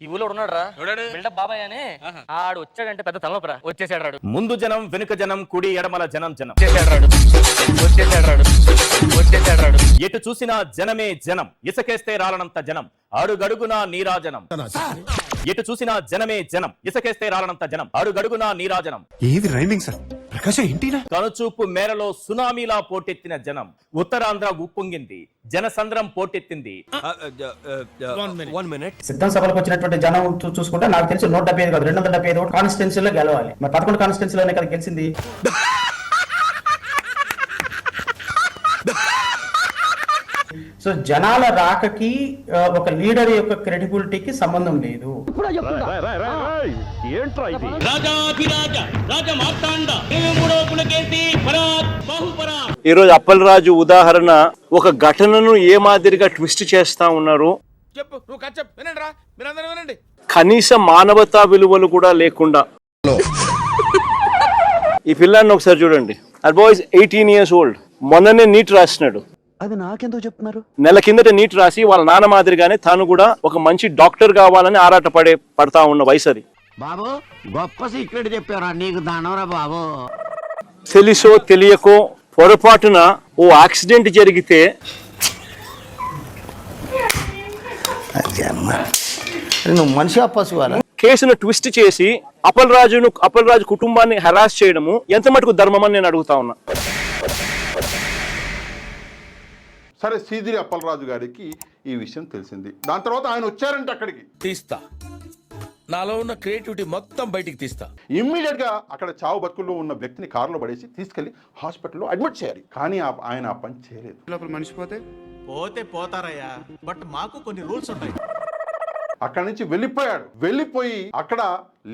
ఈ ఊళ్ళో ఉన్నాడు రా బిల్డప్ బాబాయ్ అని ఆడు వచ్చాడంటే పెద్ద తలనొప్పరా వచ్చేసాడు రాడు ముందు జనం వెనుక జనం కుడి ఎడమల జనం జనం వచ్చేసాడు రాడు ఎటు చూసినా జనమే జనం ఇసకేస్తే రాలనంత జనం అడుగడుగునా నీరాజనం ఎటు చూసినా జనమే జనం ఇసకేస్తే రాలనంత జనం అడుగడుగునా నీరాజనం ఏది రైమింగ్ సార్ ప్రకాశం ఏంటినా కనుచూపు మేరలో సునామీలా పోటెత్తిన జనం ఉత్తరాంధ్ర ఉప్పొంగింది జనసంద్రం పోటెత్తింది సిద్ధం సభలకు వచ్చినటువంటి జనం చూసుకుంటే నాకు తెలిసి 175 కాదు 275 కాన్స్టిట్యున్సీలో గెలవాలి. మరి 11 కాన్స్టిట్యున్సీలోనే కదా గెలిచింది. సో జనాల రాకకి ఒక లీడర్ యొక్క క్రెడిబిలిటీకి సంబంధం లేదు. ఈ రోజు అప్పలరాజు ఉదాహరణ ఒక ఘటనను ఏ మాదిరిగా ట్విస్ట్ చేస్తా ఉన్నారు. కనీస మానవతా విలువలు కూడా లేకుండా ఈ పిల్లాన్ని ఒకసారి చూడండి. ఆ బాయ్ 18 years old. మొన్ననే నీట్ రాసినాడు. అది నాకెందుకు చెప్తున్నారు? నెల కిందట నీట్ రాసి వాళ్ళ నాన్న మాదిరిగానే తాను కూడా ఒక మంచి డాక్టర్ కావాలని పడతా ఉన్న వయసు అది. బాబు గొప్ప సీక్రెట్ చెప్పారా నీకు దానవరా బాబు. తెలుసో తెలియకో పొరపాటున ఓ యాక్సిడెంట్ జరిగితే నువ్వు మనిషి పశువాలా? కేసును ట్విస్ట్ చేసి అప్పలరాజు కుటుంబాన్ని హెరాస్ చేయడము ఎంత మటుకు ధర్మం అని నేను అడుగుతా ఉన్నా. సరే సీదిరి అప్పలరాజు గారికి ఈ విషయం తెలిసింది. దాని తర్వాత ఆయన వచ్చారంటే అక్కడికి తీస్తా, నాలో ఉన్న క్రియేటివిటీ మొత్తం బయటికి తీస్తా. ఇమ్మీడియట్ గా అక్కడ చావు బతుకుల్లో ఉన్న వ్యక్తిని కారులో పడేసి తీసుకెళ్లి హాస్పిటల్లో అడ్మిట్ చేయాలి. కానీ ఆయన ఆ పని చేయలేదు. లోపల మనిషి పోతే పోతారయ్యా, బట్ మాకు కొన్ని రూల్స్ ఉంటాయి. అక్కడి నుంచి వెళ్ళిపోయి అక్కడ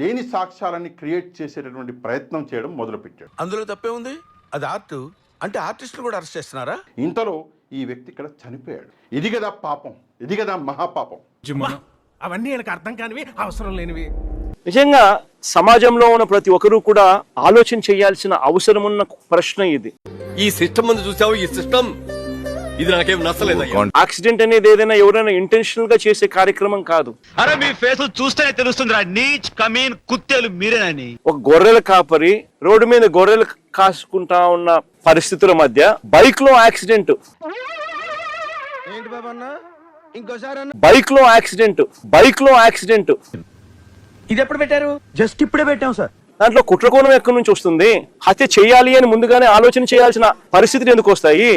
లేని సాక్ష్యాలని క్రియేట్ చేసేటటువంటి ప్రయత్నం చేయడం మొదలుపెట్టాడు. అందులో తప్పే ఉంది. అది ఆర్ట్ అంటే ఆర్టిస్టులు కూడా అరెస్ట్ చేస్తున్నారా? ఇంతలో ఈ వ్యక్తి ఇక్కడ చనిపోయాడు. ఇది కదా పాపం, ఇది కదా మహాపాపం. అవన్నీ எனக்கு అర్థం కానివి, అవసరం లేనివి. నిజంగా సమాజంలో ఉన్న ప్రతి ఒక్కరూ కూడా ఆలోచన చేయాల్సిన అవసరం ఉన్న ప్రశ్న ఇది. ఈ సిస్టమ్ ముందు చూసావు, ఈ సిస్టమ్ ఇది నాకేం నచ్చలేదు. యాక్సిడెంట్ అనేది ఏదైనా ఎవరైనా ఇంటెన్షనల్ గా చేసే కార్యక్రమం కాదు. అరే మీ ఫేస్ చూస్తేనే తెలుస్తుందిరా, నీచ్ కమీన్ కుత్తేలు మీరేనని. ఒక గొర్రెల కాపరి రోడ్డు మీద గొర్రెలు కాసుకుంటా ఉన్న పరిస్థితుల మధ్య బైక్ లో యాక్సిడెంట్. బైక్ లో యాక్సిడెంట్ ఇది ఎప్పుడు పెట్టారు? జస్ట్ ఇప్పుడే పెట్టాం సార్. దాంట్లో కుట్రకోణం ఎక్కడి నుంచి వస్తుంది? హత్య చేయాలి అని ముందుగానే ఆలోచన చేయాల్సిన పరిస్థితులు ఎందుకు వస్తాయి?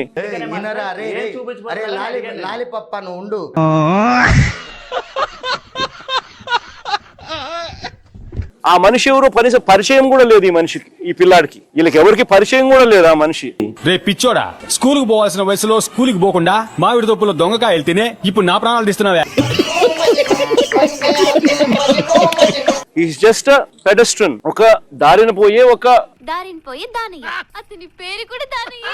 ఆ మనిషి ఎవరు పరిచయం కూడా లేదు ఈ మనిషికి, ఈ పిల్లాడికి. వీళ్ళకి ఎవరికి పరిచయం కూడా లేదు ఆ మనిషి. రే పిచ్చోడా, స్కూల్ కు పోవాల్సిన వయసులో స్కూల్ కి పోకుండా మామిడి తొప్పులో దొంగకాయలు తినే ఇప్పుడు నా ప్రాణాలు తీస్తున్నావా? Is just పెడస్ట్రన్. ఒక దారిన పోయే అతని పేరు కూడా దానయ్య.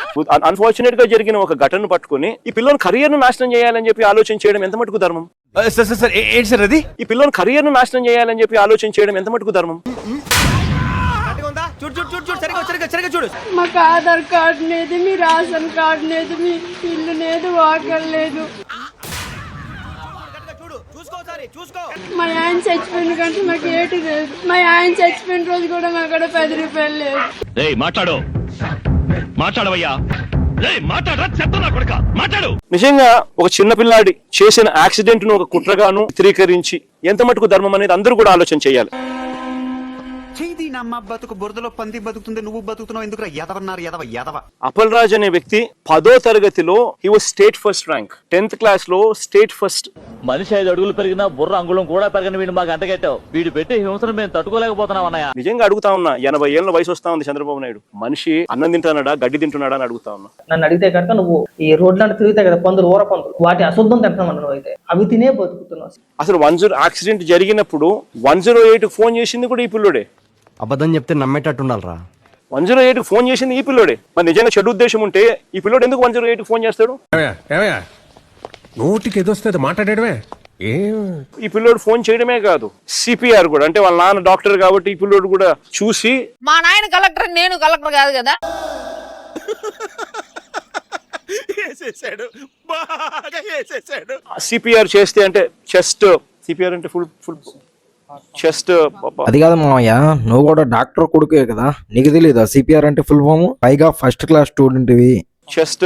అన్ఫార్చునేట్ గా జరిగిన ఒక ఘటనను పట్టుకుని ఈ పిల్లని కెరియర్ ను నాశనం చేయాలని చెప్పి ఆలోచన చేయడం ఎంత మటుకు ధర్మం? ఏంటి సార్ అది? ఈ పిల్లని కెరియర్ ను నాశనం చేయాలని చెప్పి ఆలోచన చేయడం ఎంత మటుకు ధర్మం? మాకు ఆధార్ కార్డు లేదు, మీ రేషన్ కార్డు లేదు, మీ ఇల్లు లేదు, వాకర్ లేదు. మా ఆయన చచ్చిపోయిన కంటే మాకు ఏటి లేదు. మా ఆయన చచ్చిపోయిన రోజు కూడా మా కాడ 10 రూపాయలు లేదు. నిజంగా ఒక చిన్న పిల్లాడి చేసిన యాక్సిడెంట్ ను ఒక కుట్రగాను చిత్రీకరించి ఎంత మటుకు ధర్మం అనేది అందరూ కూడా ఆలోచన చేయాలి. నమ్మ బతుకు బురదలో పంది బతుకుతుంది, నువ్వు బతుకుతున్నావు ఎందుకు ఎదవన్నారు? ఎదవ అప్పలరాజు అనే వ్యక్తి 10వ తరగతిలో he was state first rank. 10th class లో స్టేట్ ఫస్ట్. మనిషి 5 అడుగులు పెరిగినా బుర్ర అంగుళం కూడా పెరగని వీడు మాకు అంటగట్టావు. వీడు పెట్టే హింసను మేము తట్టుకోలేకపోతున్నాం అన్నయ్య. నిజంగా అడుగుతా ఉన్నా, 80 ఏళ్ళ వయసు వస్తా ఉంది చంద్రబాబు నాయుడు. మనిషి అన్నం తింటున్నాడా, గడ్డి తింటున్నాడా అని అడుగుతా ఉన్నా. నన్ను అడిగితే కనుక నువ్వు ఈ రోడ్లను తిరుగుతాయి కదా పందులు, ఊర పందులు, వాటి అశుద్ధం తింటున్నావు. అయితే అవి తినే బతుకుతున్నావు. అసలు 10 యాక్సిడెంట్ జరిగినప్పుడు 108 ఫోన్ చేసింది కూడా ఈ పిల్లోడే. అబద్ధం చెప్తే నమ్మేటట్టు ఉండాలరా. 108 ఫోన్ చేసింది ఈ పిల్లోడే. మరి నిజంగా చెడు ఉద్దేశం ఉంటే ఈ పిల్లోడు ఎందుకు 108 ఫోన్ చేస్తాడు? నోటికి ఎదొస్తే మాట్లాడమే. ఈ పిల్లోడు ఫోన్ చేయడమే కాదు, సిపిఆర్ కూడా, అంటే వాళ్ళ నాన్న డాక్టర్ కాబట్టి ఈ పిల్లోడు కూడా చూసి, మా నాయన కలెక్టర్, నేను కలెక్టర్ కాదు కదా, సిపిఆర్ చేస్తే అంటే చెస్ట్ సిపిఆర్ అంటే ఫుల్ చెస్ట్. అది కాదు మామయ్య, నువ్వు కూడా డాక్టర్ కొడుకే కదా, నీకు తెలియదా సిపిఆర్ అంటే ఫుల్ ఫామ్? పైగా ఫస్ట్ క్లాస్ స్టూడెంట్ ఇవి. చెస్ట్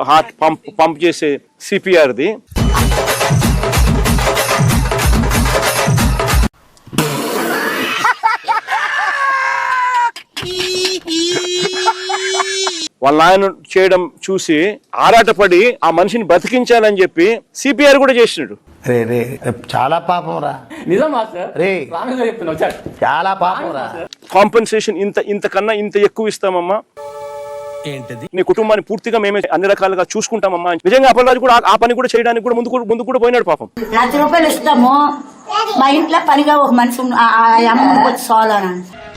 హార్ట్ పంప్ చేసే సిపిఆర్ది. వాళ్ళ ఆయన చేయడం చూసి ఆరాటపడి ఆ మనిషిని బతికించాలని చెప్పి సిపిఆర్ కూడా చేసినాడు. రే రే చాలా పాపం రా, నిజమా సార్? రే చెప్తున్నావు సార్, చాలా పాపం రా. కాంపెన్సేషన్ ఇంతకన్నా ఇంత ఎక్కువ ఇస్తామమ్మా, ఏంటిది? నీ కుటుంబాన్ని పూర్తిగా మేమే అన్ని రకాలుగా చూసుకుంటామమ్మా. నిజంగా అప్పలరాజు కూడా ఆ పని కూడా చేయడానికి కూడా ముందు కూడా పోయినాడు పాపం. ₹1,00,000 ఇస్తాము, మా ఇంట్లో పనిగా ఒక మనిషి వచ్చి సోదాను.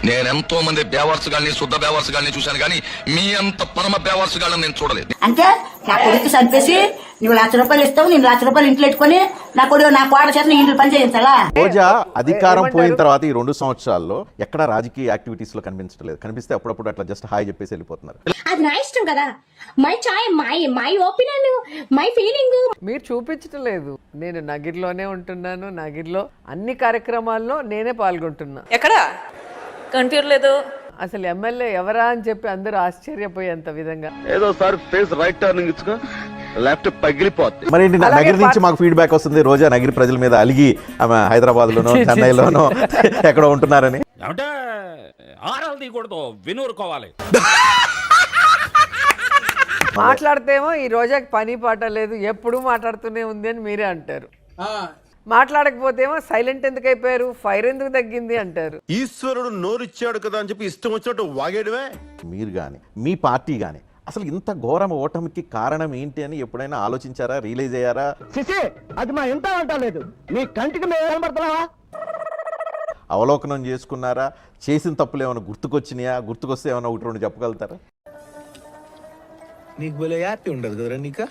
నేనెంతో మంది బేవర్సుగాల్ని శుద్ధ బేవర్సుగాల్ని చూశాను కానీ మీ అంత పరమ బేవర్సుగాళ్ళని నేను చూడలేదు. అంటే నా కొడుకు చంపేసి నువ్వు ₹1,00,000 ఇస్తావు, నేను ₹1,00,000 ఇంట్లో పెట్టుకుని నా కోడ చేత ఇంట్లో పని చేయించాలా? రోజా అధికారం పోయిన తర్వాత ఈ 2 సంవత్సరాల్లో ఎక్కడ రాజకీయ యాక్టివిటీస్ లో కనిపించలేదు. కనిపిస్తే అప్పుడప్పుడు అట్లా జస్ట్ హాయ్ చెప్పేసి వెళ్ళిపోతున్నారు. అది నా ఇష్టం కదా, my chai, my opinion, my feeling. మీరు చూపించడం లేదు. నేను నగిరిలోనే ఉంటున్నాను, నగిరిలో అన్ని కార్యక్రమాల్లో నేనే పాల్గొంటున్నా. ఎక్కడ కనిపించలేదు? అసలు ఎమ్మెల్యే ఎవరా అని చెప్పి అందరూ ఆశ్చర్యపోయేంత విధంగా. ఏదో సార్ ఫేస్ రైట్ టర్నింగ్ ఇచ్చుకో లెఫ్ట్ పగిలిపోద్ది. మరి నగిరి నుంచి మాకు ఫీడ్బ్యాక్ వస్తుంది, రోజా నగిరి ప్రజల మీద అలిగి ఆమె హైదరాబాద్ లోనో చెన్నైలోనో ఎక్కడ ఉంటున్నారని. అంటే ఆరాలు తీయకూడదు, వినూరుకోవాలి. మాట్లాడితేమో ఈ రోజాకి పని పాట లేదు, ఎప్పుడూ మాట్లాడుతూనే ఉంది అని మీరే అంటారు. మాట్లాడకపోతేమో సైలెంట్ ఎందుకు అయిపోయారు, ఫైర్ ఎందుకు తగ్గింది అంటారు. ఈశ్వరుడు నోరిచ్చాడు కదా అని చెప్పి ఇష్టం వచ్చినట్టు వాగేయడమే. మీరు గాని మీ పార్టీ గాని అసలు ఇంత ఘోరం ఓటమికి కారణం ఏంటి అని ఎప్పుడైనా ఆలోచించారా, రియలైజ్ అయ్యారా? అది మా ఎంత అంటలేదు, నీ కంటికి మేము కనబడుతున్నావా? అవలోకనం చేసుకున్నారా? చేసిన తప్పులు ఏమైనా గుర్తుకొచ్చినాయా? గుర్తుకొస్తే ఏమైనా 1-2 చెప్పగలుగుతారా? నీకు భలే యాక్టి ఉండదు కదరా నీకా?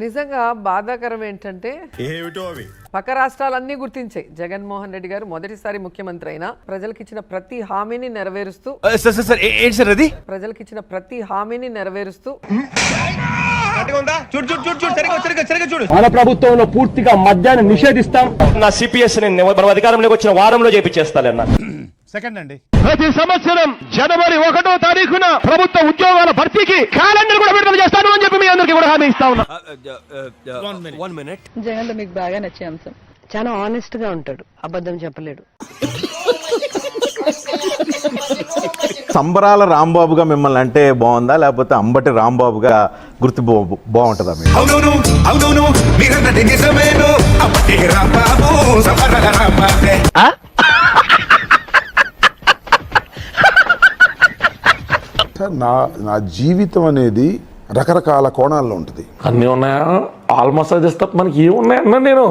నిజంగా బాధాకరం ఏంటంటే ఏమిటో అవి పక్క రాష్ట్రాలన్నీ గుర్తించాయి. జగన్మోహన్ రెడ్డి గారు మొదటిసారి ముఖ్యమంత్రి అయినా ప్రజలకు ఇచ్చిన ప్రతి హామీని నెరవేరుస్తూ ప్రజలకు ఇచ్చిన ప్రతి హామీని నెరవేరుస్తూ మన ప్రభుత్వంలో పూర్తిగా మద్యాన్ని నిషేధిస్తాం. నా సిపిఎస్ మనం అధికారంలోకి వచ్చిన వారంలో చేపించేస్తానన్నా. సెకండ్ అండి, ప్రతి సంవత్సరం జనవరి 1వ తారీఖున ప్రభుత్వ ఉద్యోగాల భర్తీకి క్యాలెండర్ కూడా విడుదల చేస్తాను అని చెప్పి మీ అందరికీ కూడా హామీ ఇస్తా ఉన్నా. జగన్ మీకు బాగా నచ్చే అంశం, చాలా ఆనెస్ట్ గా ఉంటాడు, అబద్ధం చెప్పలేడు. సంబరాల రాంబాబుగా మిమ్మల్ని అంటే బాగుందా, లేకపోతే అంబటి రాంబాబుగా గుర్తు బాగుంటుందా? నా జీవితం అనేది రకరకాల కోణాల్లో ఉంటుంది. అన్నీ ఉన్నాయా? ఆల్మోస్ట్ అది మనకి ఏమున్నాయన్నా నేను